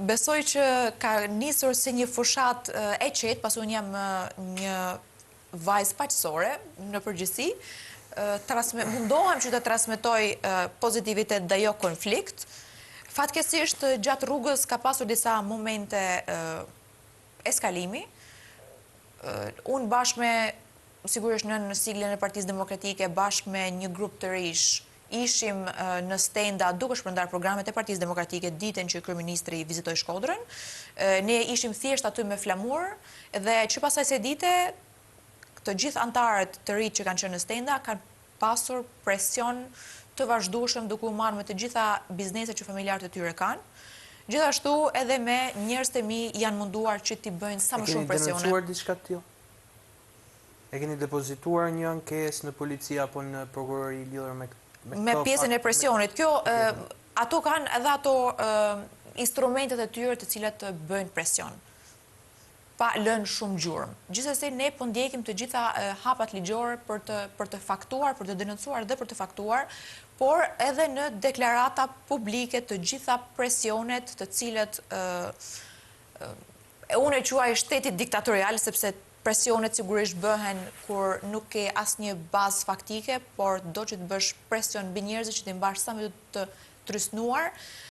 Besoj që ka nisur si një fushat e qetë, pas unë jam një vajzë paqësore në përgjithësi, mundohem që të transmetoj pozitivitet dhe jo konflikt. Fatkesisht, gjatë rrugës ka pasur disa momente eskalimi. Unë bashkë me, sigurisht në siglën e Partisë Demokratike, bashkë me një grup të rish, ishim në stenda duke shpërndar programet e Partisë Demokratike ditën që kryeministri vizitoi Shkodrën. Ne ishim thjesht aty me flamur dhe që pasaj se dite, të gjithë antarët të rinj që kanë qenë në stenda kanë pasur presion të vazhdueshëm duke u marrë me të gjitha bizneset që familjarët e tyre kanë. Gjithashtu edhe me njerëz të mi janë munduar që t'i bëjnë sa më shumë presione. E keni denoncuar diçka të tillë? E keni depozituar një ankesë në polici apo në prokurori lidhur me pjesën e presionit? Kjo, ato kanë edhe ato instrumentet e tyre të cilat të bëjnë presion, pa lënë shumë gjurmë. Gjithsesi ne po ndjekim të gjitha hapat ligjore për të faktuar, për të denoncuar dhe për të faktuar, por edhe në deklarata publike të gjitha presionet të cilët unë e quaj shtetit diktatorial, sepse presionet sigurisht bëhen kur nuk ke asnjë bazë faktike, por do që të bësh presion mbi njerëzit që të mbash sa më të trysnuar.